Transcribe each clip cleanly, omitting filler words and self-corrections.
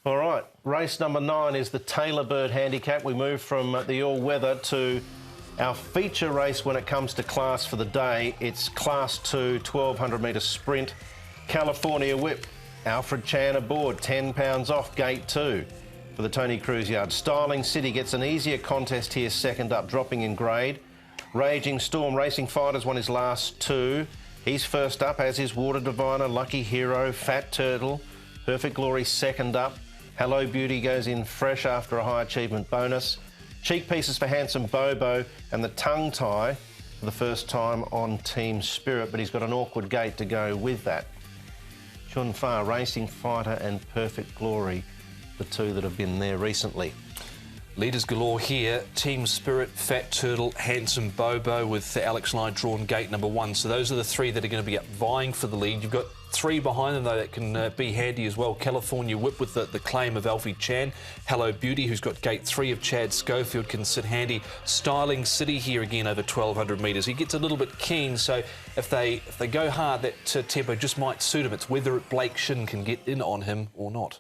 All right, race number 9 is the Taylor Bird Handicap. We move from the all-weather to our feature race when it comes to class for the day. It's Class 2, 1,200 metre sprint. California Whip, Alfred Chan aboard, £10 off, gate 2 for the Tony Cruz Yard. Styling City gets an easier contest here, second up, dropping in grade. Raging Storm, Racing Fighters won his last 2. He's first up, as is Water Diviner, Lucky Hero, Fat Turtle, Perfect Glory second up. Hello Beauty goes in fresh after a high achievement bonus. Cheek pieces for Handsome Bobo and the tongue tie for the first time on Team Spirit, but he's got an awkward gate to go with that. Chun Fa, Racing Fighter and Perfect Glory, the 2 that have been there recently. Leaders galore here. Team Spirit, Fat Turtle, Handsome Bobo with Alex Nye drawn gate number 1. So those are the 3 that are going to be up vying for the lead. You've got 3 behind them, though, that can be handy as well. California Whip with the claim of Alfie Chan. Hello Beauty, who's got gate 3 of Chad Schofield, can sit handy. Styling City here again over 1,200 metres. He gets a little bit keen, so if they go hard, that tempo just might suit him. It's whether Blake Shin can get in on him or not.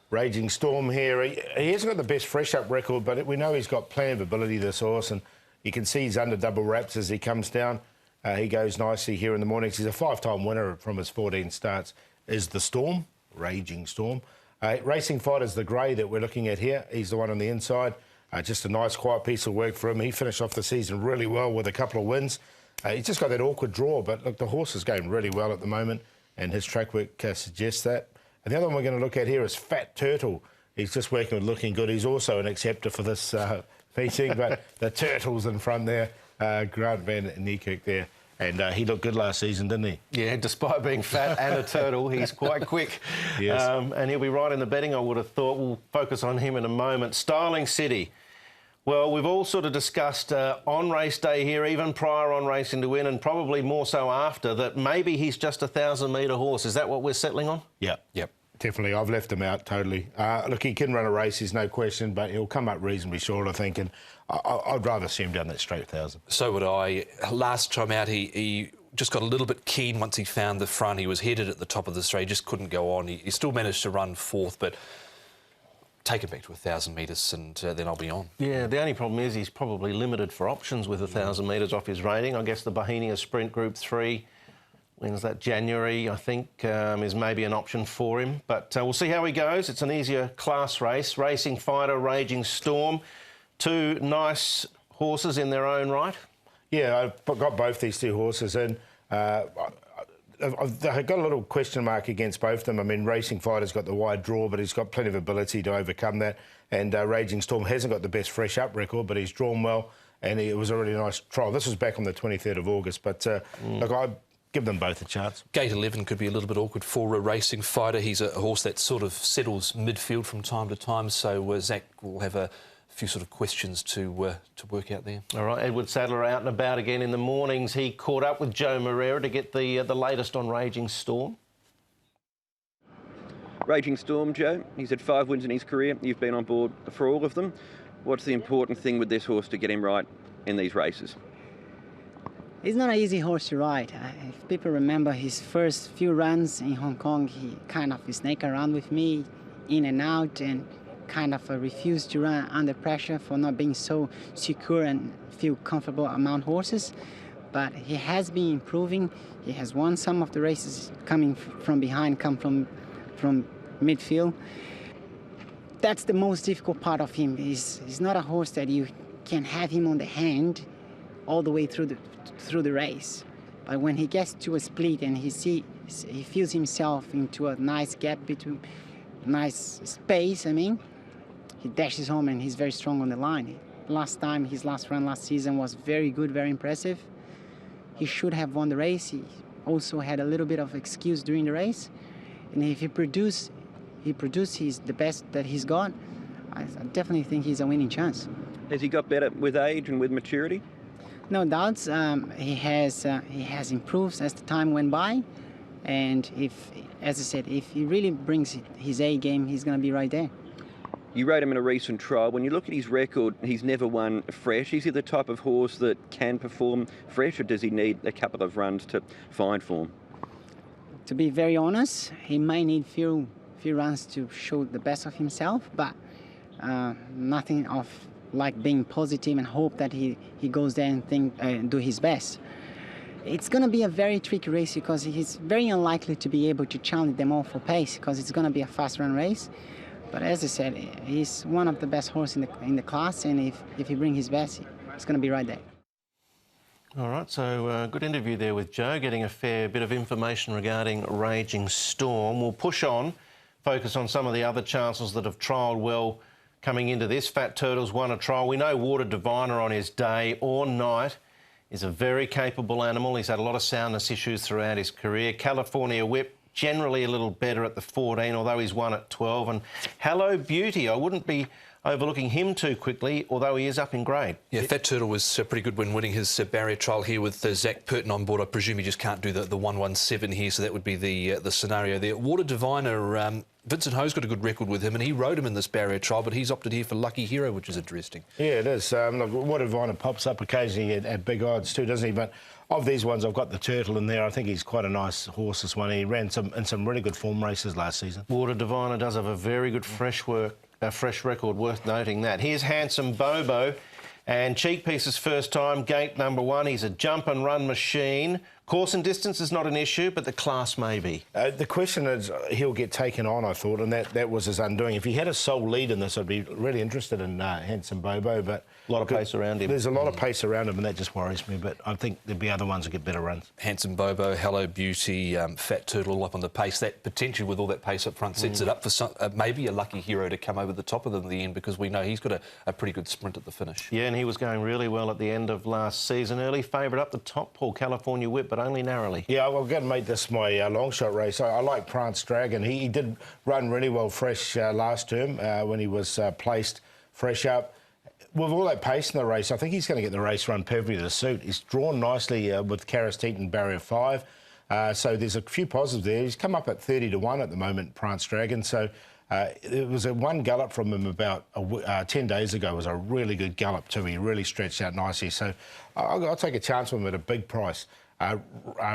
Raging Storm here. He hasn't got the best fresh-up record, but we know he's got plenty of ability, this horse, and you can see he's under double wraps as he comes down. He goes nicely here in the mornings. He's a 5-time winner from his 14 starts, is the Storm, Raging Storm. Racing Fighter's the grey that we're looking at here. He's the one on the inside. Just a nice, quiet piece of work for him. He finished off the season really well with a couple of wins. He's just got that awkward draw, but look, the horse is going really well at the moment, and his track work suggests that. And the other one we're going to look at here is Fat Turtle. He's just working with Looking Good. He's also an acceptor for this meeting, but the Turtle's in front there, Grant Van Niekerk there. And he looked good last season, didn't he? Yeah, despite being fat and a turtle, he's quite quick. Yes. And he'll be right in the betting, I would have thought. We'll focus on him in a moment. Styling City. Well, we've all sort of discussed on race day here, even prior on Racing to Win, and probably more so after, that maybe he's just a 1,000-metre horse. Is that what we're settling on? Yep. Definitely. I've left him out totally. Look, he can run a race, there's no question, but he'll come up reasonably short, I think, and I'd rather see him down that straight 1,000. So would I. Last time out, he just got a little bit keen once he found the front. He was headed at the top of the straight, just couldn't go on. He still managed to run 4th, but take him back to 1,000 metres and then I'll be on. Yeah, the only problem is he's probably limited for options with 1,000 metres off his rating. I guess the Bohemia Sprint Group 3, when's that, January, I think, is maybe an option for him. But we'll see how he goes. It's an easier class race. Racing Fighter, Raging Storm, 2 nice horses in their own right. Yeah, I've got both these 2 horses in. I've got a little question mark against both of them. I mean, Racing Fighter's got the wide draw, but he's got plenty of ability to overcome that. And Raging Storm hasn't got the best fresh-up record, but he's drawn well, and it was a really nice trial. This was back on the 23rd of August, but look, I'd give them both a chance. Gate 11 could be a little bit awkward for a Racing Fighter. He's a horse that sort of settles midfield from time to time, so Zach will have a few sort of questions to work out there. All right, Edward Sadler out and about again in the mornings. He caught up with Joe Moreira to get the latest on Raging Storm. Raging Storm, Joe. He's had 5 wins in his career. You've been on board for all of them. What's the important thing with this horse to get him right in these races? It's not an easy horse to ride. If people remember his first few runs in Hong Kong, he kind of snaked around with me, in and out, and kind of refused to run under pressure for not being so secure and feel comfortable among horses. But he has been improving. He has won some of the races coming from behind, come from midfield. That's the most difficult part of him. He's not a horse that you can have him on the hand all the way through the race. But when he gets to a split and he feels himself into a nice gap between, nice space, I mean, he dashes home and he's very strong on the line. Last time, his last run last season was very good, very impressive. He should have won the race. He also had a little bit of excuse during the race. And if he produces the best that he's got, I definitely think he's a winning chance. Has he got better with age and with maturity? No doubts. He has improved as the time went by. And as I said, if he really brings his A game, he's going to be right there. You rode him in a recent trial. When you look at his record, he's never won fresh. Is he the type of horse that can perform fresh, or does he need a couple of runs to find form? To be very honest, he may need few few runs to show the best of himself, but nothing of like being positive and hope that he goes there and do his best. It's going to be a very tricky race because he's very unlikely to be able to challenge them all for pace because it's going to be a fast run race. But as I said, he's one of the best horses in the class, and if he brings his best, it's going to be right there. All right, so good interview there with Joe, getting a fair bit of information regarding Raging Storm. We'll push on, focus on some of the other chances that have trialled well coming into this. Fat Turtle's won a trial. We know Water Diviner on his day or night is a very capable animal. He's had a lot of soundness issues throughout his career. California Whip, generally a little better at the 14, although he's won at 12. And Hello Beauty, I wouldn't be overlooking him too quickly, although he is up in grade. Yeah, Fat Turtle was pretty good when winning his barrier trial here with Zach Purton on board. I presume he just can't do the 117 here, so that would be the scenario there. Water Diviner, Vincent Ho's got a good record with him, and he rode him in this barrier trial, but he's opted here for Lucky Hero, which is interesting. Yeah, it is. Look, Water Diviner pops up occasionally at big odds too, doesn't he? But of these ones, I've got the Turtle in there. I think he's quite a nice horse, this one. He ran in some really good form races last season. Water Diviner does have a very good fresh record, worth noting that. Here's Handsome Bobo, and Cheek Piece's first time, gate number 1. He's a jump and run machine. Course and distance is not an issue, but the class may be. The question is, he'll get taken on, I thought, and that was his undoing. If he had a sole lead in this, I'd be really interested in Handsome Bobo, but a lot of pace around him. There's a lot of pace around him, and that just worries me, but I think there'll be other ones that get better runs. Handsome Bobo, Hello Beauty, Fat Turtle all up on the pace. That potentially, with all that pace up front, sets it up for maybe a Lucky Hero to come over the top of them in the end, because we know he's got a pretty good sprint at the finish. Yeah, and he was going really well at the end of last season. Early favourite up the top, Paul, California Whip, but only narrowly. Yeah, I'm going to make this my long shot race. I like Prance Dragon. He did run really well fresh last term when he was placed fresh up. With all that pace in the race, I think he's going to get the race run perfectly to suit. He's drawn nicely with Karis Teton barrier 5. So there's a few positives there. He's come up at 30 to 1 at the moment, Prance Dragon. So it was one gallop from him about 10 days ago. It was a really good gallop too. He really stretched out nicely. So I'll take a chance with him at a big price.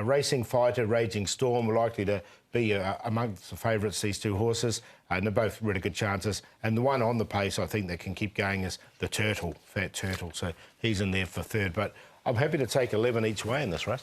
Racing Fighter, Raging Storm are likely to be amongst the favourites, these two horses, and they're both really good chances. And the one on the pace, I think, that can keep going is the Turtle, Fat Turtle. So he's in there for third. But I'm happy to take 11 each way in this race.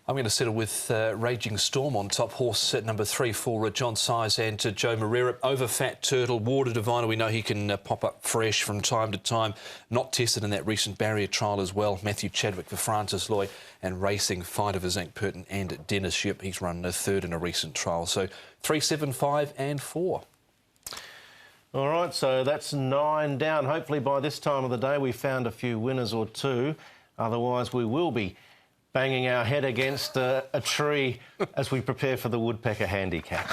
I'm going to settle with Raging Storm on top, horse at number 3 for John Size and Joe Moreira. Over Fat Turtle, Water Diviner, we know he can pop up fresh from time to time. Not tested in that recent barrier trial as well. Matthew Chadwick for Francis Loy, and Racing Fighter for Zach Purton and Dennis Ship. He's run a third in a recent trial. So 3, 7, 5 and 4. All right, so that's 9 down. Hopefully by this time of the day we found a few winners or two. Otherwise we will be banging our head against a tree as we prepare for the Woodpecker Handicap.